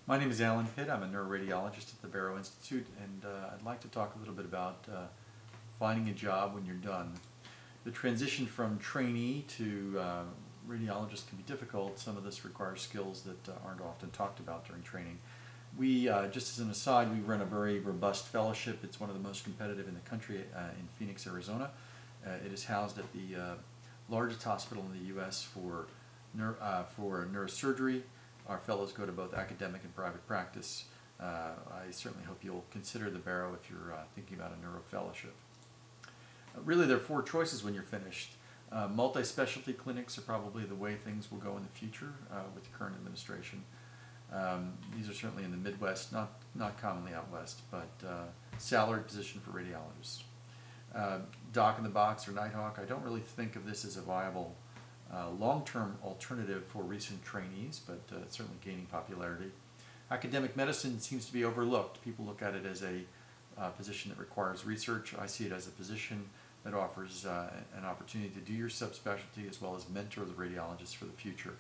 My name is Alan Pitt. I'm a neuroradiologist at the Barrow Institute, and I'd like to talk a little bit about finding a job when you're done. The transition from trainee to radiologist can be difficult. Some of this requires skills that aren't often talked about during training. We, just as an aside, we run a very robust fellowship. It's one of the most competitive in the country in Phoenix, Arizona. It is housed at the largest hospital in the U.S. for neurosurgery. Our fellows go to both academic and private practice. I certainly hope you'll consider the Barrow if you're thinking about a neuro fellowship. Really, there are four choices when you're finished. Multi-specialty clinics are probably the way things will go in the future with the current administration. These are certainly in the Midwest, not commonly out west, but salaried position for radiologists. Doc in the Box or Nighthawk, I don't really think of this as a viable long-term alternative for recent trainees, but it's certainly gaining popularity. Academic medicine seems to be overlooked. People look at it as a position that requires research. I see it as a position that offers an opportunity to do your subspecialty as well as mentor the radiologists for the future.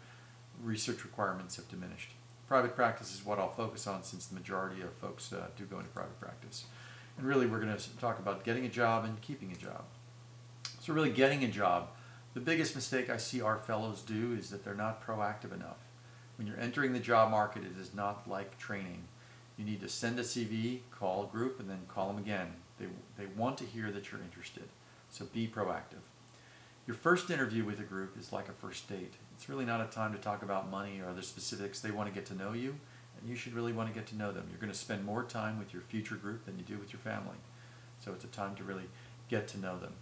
Research requirements have diminished. Private practice is what I'll focus on, since the majority of folks do go into private practice. And really, we're going to talk about getting a job and keeping a job. So really, getting a job. The biggest mistake I see our fellows do is that they're not proactive enough. When you're entering the job market, it is not like training. You need to send a CV, call a group, and then call them again. They want to hear that you're interested, so be proactive. Your first interview with a group is like a first date. It's really not a time to talk about money or other specifics. They want to get to know you, and you should really want to get to know them. You're going to spend more time with your future group than you do with your family. So it's a time to really get to know them.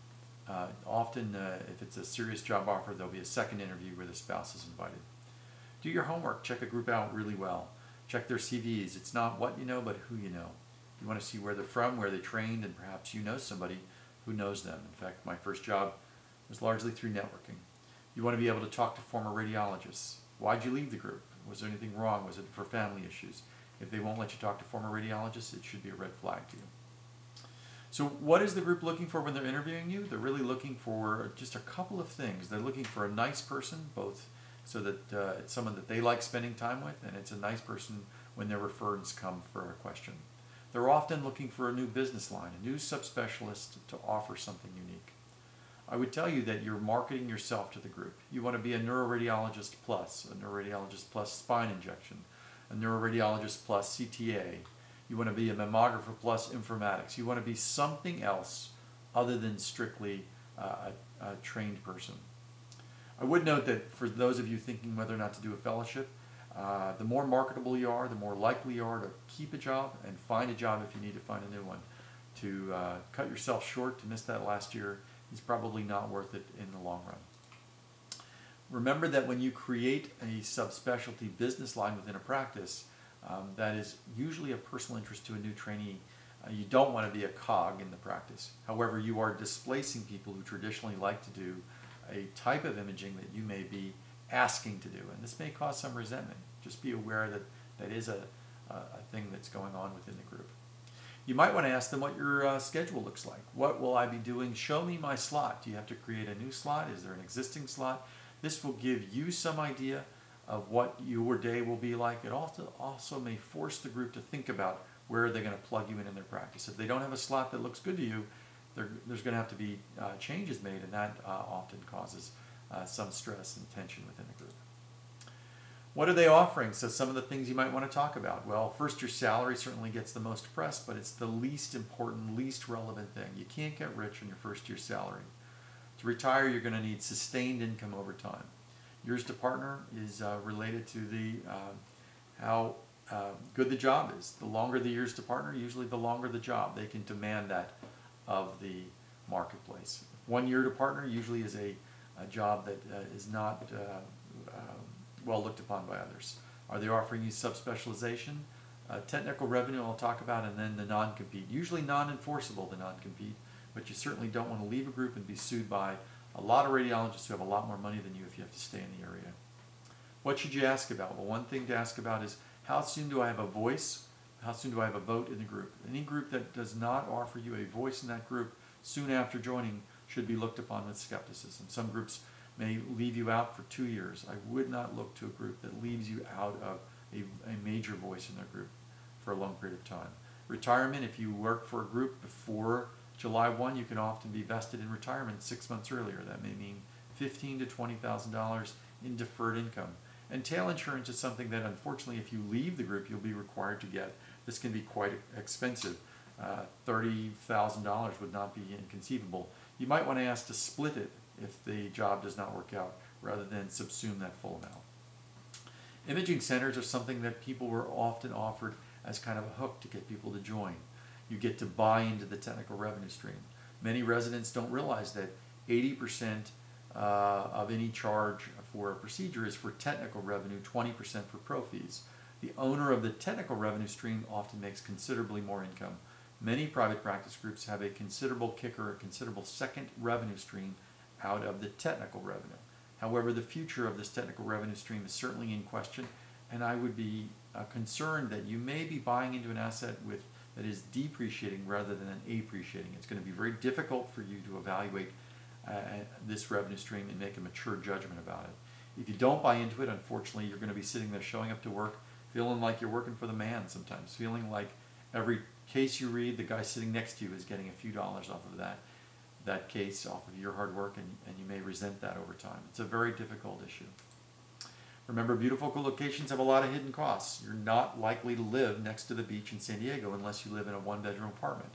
Often, if it's a serious job offer, there'll be a second interview where the spouse is invited. Do your homework. Check a group out really well. Check their CVs. It's not what you know, but who you know. You want to see where they're from, where they trained, and perhaps you know somebody who knows them. In fact, my first job was largely through networking. You want to be able to talk to former radiologists. Why'd you leave the group? Was there anything wrong? Was it for family issues? If they won't let you talk to former radiologists, it should be a red flag to you. So what is the group looking for when they're interviewing you? They're really looking for just a couple of things. They're looking for a nice person, both so that it's someone that they like spending time with, and it's a nice person when their referrals come for a question. They're often looking for a new business line, a new subspecialist to offer something unique. I would tell you that you're marketing yourself to the group. You want to be a neuroradiologist plus, a neuroradiologist plus spine injection, a neuroradiologist plus CTA. You want to be a mammographer plus informatics. You want to be something else other than strictly a trained person. I would note that for those of you thinking whether or not to do a fellowship, the more marketable you are, the more likely you are to keep a job and find a job if you need to find a new one. To cut yourself short, to miss that last year, is probably not worth it in the long run. Remember that when you create a subspecialty business line within a practice, that is usually of personal interest to a new trainee. You don't want to be a cog in the practice. However, you are displacing people who traditionally like to do a type of imaging that you may be asking to do, and this may cause some resentment. Just be aware that that is a thing that's going on within the group. You might want to ask them what your schedule looks like. What will I be doing? Show me my slot. Do you have to create a new slot? Is there an existing slot? This will give you some idea of what your day will be like. It also may force the group to think about where they're going to plug you in their practice. If they don't have a slot that looks good to you, there's going to have to be changes made, and that often causes some stress and tension within the group. What are they offering? So some of the things you might want to talk about. Well, first, your salary certainly gets the most press, but it's the least important, least relevant thing. You can't get rich on your first year's salary. To retire, you're going to need sustained income over time. Years to partner is related to how good the job is. The longer the years to partner, usually the longer the job. They can demand that of the marketplace. 1 year to partner usually is a job that is not well looked upon by others. Are they offering you subspecialization? Technical revenue I'll talk about, and then the non-compete. Usually non-enforceable, the non-compete, but you certainly don't want to leave a group and be sued by a lot of radiologists who have a lot more money than you if you have to stay in the area. What should you ask about? Well, one thing to ask about is, how soon do I have a voice? How soon do I have a vote in the group? Any group that does not offer you a voice in that group soon after joining should be looked upon with skepticism. Some groups may leave you out for 2 years. I would not look to a group that leaves you out of a major voice in their group for a long period of time. Retirement, if you work for a group before July 1, you can often be vested in retirement 6 months earlier. That may mean $15,000 to $20,000 in deferred income. And tail insurance is something that, unfortunately, if you leave the group, you'll be required to get. This can be quite expensive. $30,000 would not be inconceivable. You might want to ask to split it if the job does not work out, rather than subsume that full amount. Imaging centers are something that people were often offered as kind of a hook to get people to join. You get to buy into the technical revenue stream. Many residents don't realize that 80% of any charge for a procedure is for technical revenue, 20% for pro fees. The owner of the technical revenue stream often makes considerably more income. Many private practice groups have a considerable kicker, a considerable second revenue stream out of the technical revenue. However, the future of this technical revenue stream is certainly in question, and I would be concerned that you may be buying into an asset that is depreciating rather than appreciating. It's going to be very difficult for you to evaluate this revenue stream and make a mature judgment about it. If you don't buy into it, unfortunately, you're going to be sitting there showing up to work, feeling like you're working for the man sometimes, feeling like every case you read, the guy sitting next to you is getting a few dollars off of that case, off of your hard work, and you may resent that over time. It's a very difficult issue. Remember, beautiful locations have a lot of hidden costs. You're not likely to live next to the beach in San Diego unless you live in a one-bedroom apartment.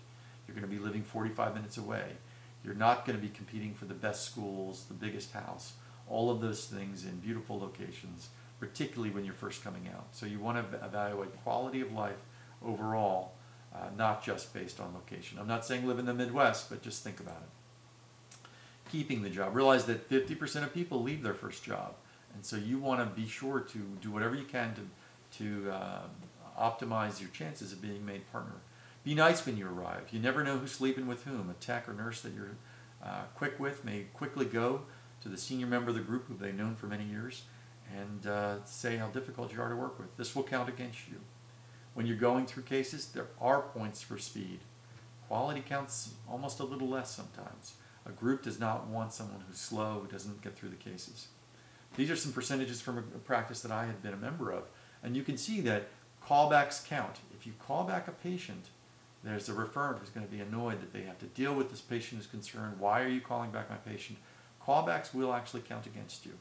You're going to be living 45 minutes away. You're not going to be competing for the best schools, the biggest house, all of those things in beautiful locations, particularly when you're first coming out. So you want to evaluate quality of life overall, not just based on location. I'm not saying live in the Midwest, but just think about it. Keeping the job. Realize that 50% of people leave their first job. And so you want to be sure to do whatever you can to optimize your chances of being made partner. Be nice when you arrive. You never know who's sleeping with whom. A tech or nurse that you're quick with may quickly go to the senior member of the group who they've known for many years and say how difficult you are to work with. This will count against you. When you're going through cases, there are points for speed. Quality counts almost a little less sometimes. A group does not want someone who's slow, who doesn't get through the cases. These are some percentages from a practice that I had been a member of. And you can see that callbacks count. If you call back a patient, there's a referent who's going to be annoyed that they have to deal with this patient who's concerned. Why are you calling back my patient? Callbacks will actually count against you.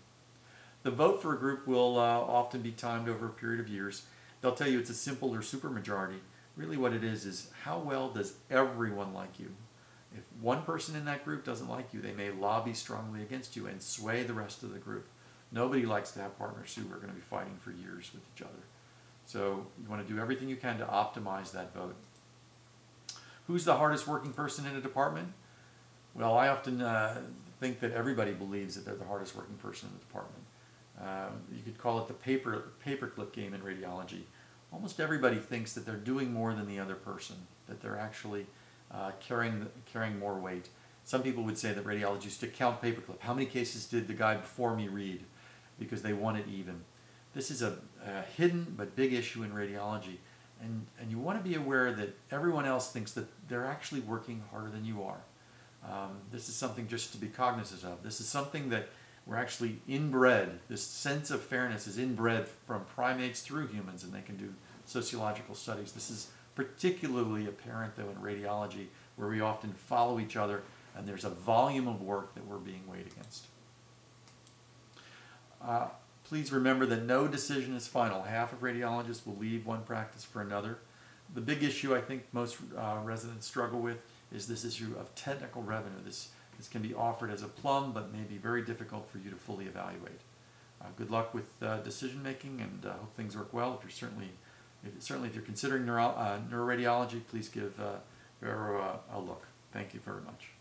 The vote for a group will often be timed over a period of years. They'll tell you it's a simple or supermajority. Really what it is how well does everyone like you? If one person in that group doesn't like you, they may lobby strongly against you and sway the rest of the group. Nobody likes to have partners who are going to be fighting for years with each other. So you want to do everything you can to optimize that vote. Who's the hardest working person in a department? Well, I often think that everybody believes that they're the hardest working person in the department. You could call it the paperclip game in radiology. Almost everybody thinks that they're doing more than the other person, that they're actually carrying more weight. Some people would say that radiologists used to count paperclip. How many cases did the guy before me read? Because they want it even. This is a hidden but big issue in radiology. And you want to be aware that everyone else thinks that they're actually working harder than you are. This is something just to be cognizant of. This is something that we're actually inbred. This sense of fairness is inbred from primates through humans, and they can do sociological studies. This is particularly apparent, though, in radiology, where we often follow each other, and there's a volume of work that we're being weighed against. Please remember that no decision is final. Half of radiologists will leave one practice for another. The big issue I think most residents struggle with is this issue of technical revenue. This can be offered as a plum, but may be very difficult for you to fully evaluate. Good luck with decision making, and hope things work well. If you're considering neuroradiology, please give Vero a look. Thank you very much.